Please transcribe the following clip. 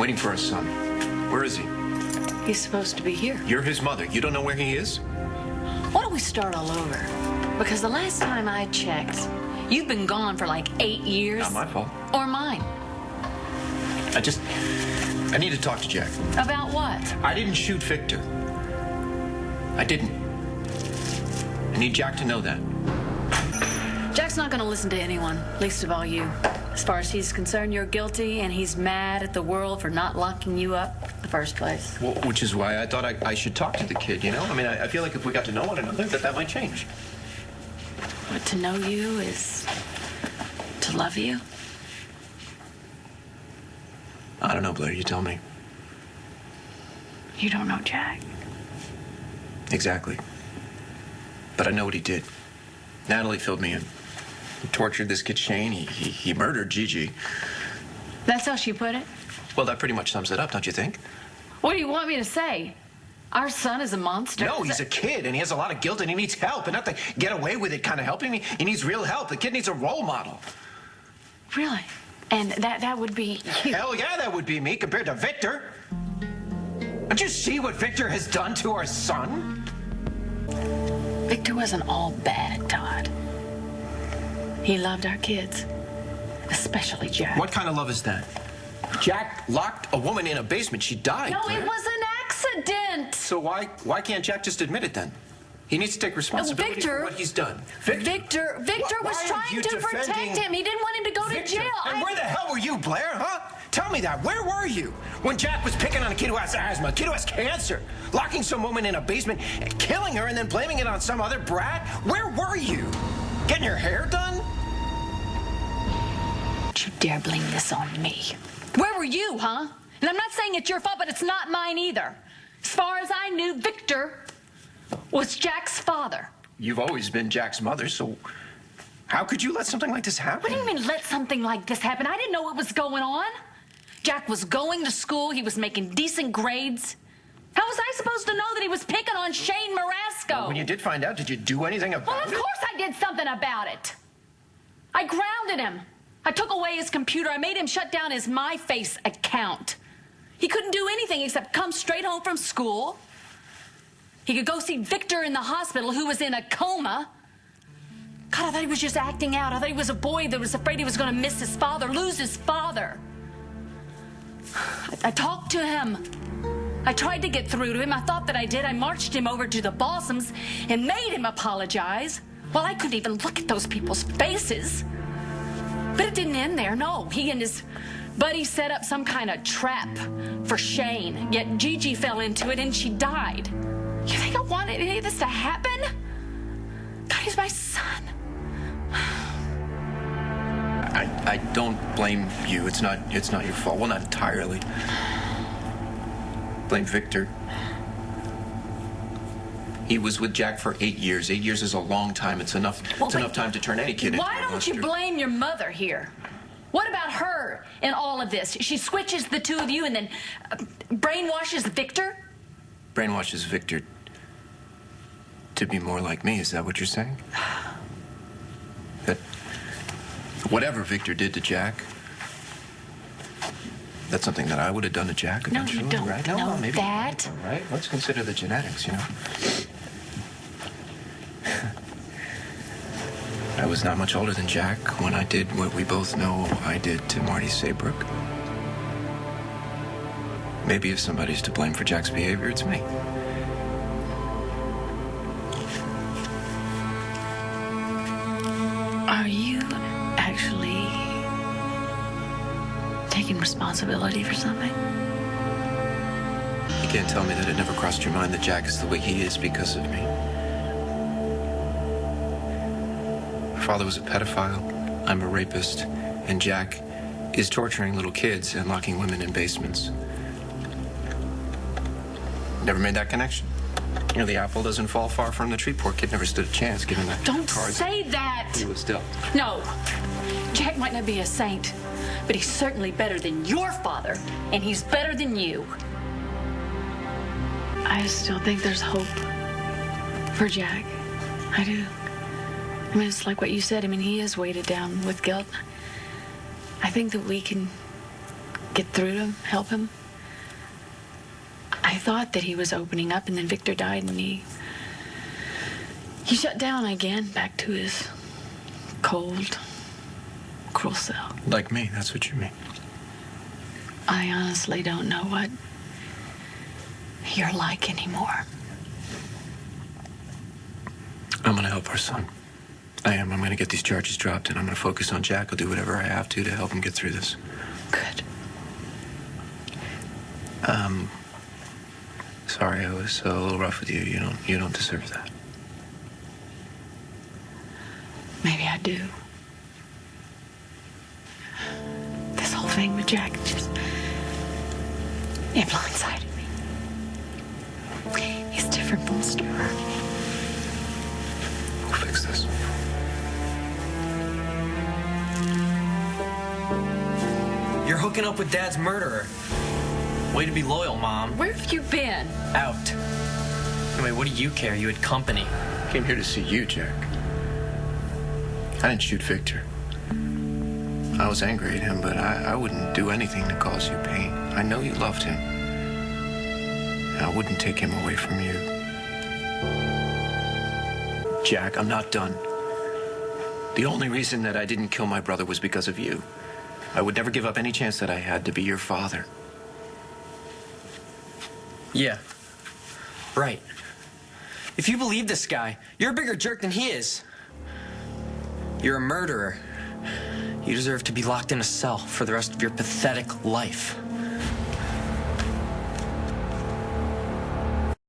waiting for our son. Where is he? He's supposed to be here. You're his mother. You don't know where he is? Why don't we start all over? Because the last time I checked, you've been gone for like 8 years. Not my fault. Or mine. I need to talk to Jack. About what? I didn't shoot Victor. I didn't. I need Jack to know that. Jack's not going to listen to anyone, least of all you. As far as he's concerned, you're guilty, and he's mad at the world for not locking you up in the first place. Well, which is why I thought I should talk to the kid, you know? I mean, I feel like if we got to know one another, that might change. What, to know you is to love you? I don't know, Blair. You tell me. You don't know Jack. Exactly. But I know what he did. Natalie filled me in. He tortured this kid Shane. He murdered Gigi. That's how she put it? Well, that pretty much sums it up, don't you think? What do you want me to say? Our son is a monster? No, he's a kid, and he has a lot of guilt, and he needs help. And not the get away with it kind of help. He needs real help. The kid needs a role model. Really? And that would be you? Hell yeah, that would be me compared to Victor. Don't you see what Victor has done to our son? Victor wasn't all bad, Todd. He loved our kids, especially Jack. What kind of love is that? Jack locked a woman in a basement. She died. No, Blair. it was an accident. So why can't Jack just admit it then? He needs to take responsibility for what he's done. Victor was trying to protect him. He didn't want him to go to jail. And where the hell were you, Blair, huh? Tell me that. Where were you when Jack was picking on a kid who has asthma, a kid who has cancer, locking some woman in a basement, killing her, and then blaming it on some other brat? Where were you? Getting your hair done? Don't you dare blame this on me. Where were you, huh? And I'm not saying it's your fault, but it's not mine either. As far as I knew, Victor was Jack's father. You've always been Jack's mother, so how could you let something like this happen? What do you mean, let something like this happen? I didn't know what was going on. Jack was going to school. He was making decent grades. How was I supposed to know that he was picking on Shane Marasco? Well, when you did find out, did you do anything about it? Well, of course I did something about it. I grounded him. I took away his computer. I made him shut down his MyFace account. He couldn't do anything except come straight home from school. He could go see Victor in the hospital, who was in a coma. God, I thought he was just acting out. I thought he was a boy that was afraid he was going to miss his father, lose his father. I talked to him. I tried to get through to him. I thought that I did. I marched him over to the Balsams and made him apologize. Well, I couldn't even look at those people's faces. But it didn't end there, no. He and his buddy set up some kind of trap for Shane. Yet Gigi fell into it and she died. You think I wanted any of this to happen? God, he's my son. I don't blame you. It's not your fault. Well, not entirely. Blame Victor. He was with Jack for 8 years. 8 years is a long time. It's enough. It's enough time to turn any kid into a monster. Why don't you blame your mother here? What about her in all of this? She switches the two of you and then brainwashes Victor? Brainwashes Victor to be more like me. Is that what you're saying? That whatever Victor did to Jack, that's something that I would have done to Jack eventually, no, you don't right? know maybe that. All right, let's consider the genetics, you know. I was not much older than Jack when I did what we both know I did to Marty Saybrook. Maybe if somebody's to blame for Jack's behavior, it's me. Are you actually taking responsibility for something? You can't tell me that it never crossed your mind that Jack is the way he is because of me. My father was a pedophile, I'm a rapist, and Jack is torturing little kids and locking women in basements. Never made that connection. You know, the apple doesn't fall far from the tree. Poor kid never stood a chance given the Don't cards say that. he was dealt. No. Jack might not be a saint, but he's certainly better than your father, and he's better than you. I still think there's hope for Jack. I do. I mean, it's like what you said. I mean, he is weighted down with guilt. I think that we can get through to him, help him. I thought that he was opening up, and then Victor died, and he shut down again, back to his cold, cruel cell. Like me, that's what you mean. I honestly don't know what you're like anymore. I'm gonna help our son. I am. I'm gonna get these charges dropped, and I'm gonna focus on Jack. I'll do whatever I have to help him get through this. Good. Sorry, I was a little rough with you. You don't deserve that. Maybe I do. This whole thing with Jack just... it blindsided me. He's different from Stuart. We'll fix this. You're hooking up with Dad's murderer. Way to be loyal, Mom. Where have you been? Out. Anyway, what do you care? You had company. Came here to see you, Jack. I didn't shoot Victor. I was angry at him, but I wouldn't do anything to cause you pain. I know you loved him. And I wouldn't take him away from you. Jack, I'm not done. The only reason that I didn't kill my brother was because of you. I would never give up any chance that I had to be your father. Yeah. Right. If you believe this guy, you're a bigger jerk than he is. You're a murderer. You deserve to be locked in a cell for the rest of your pathetic life.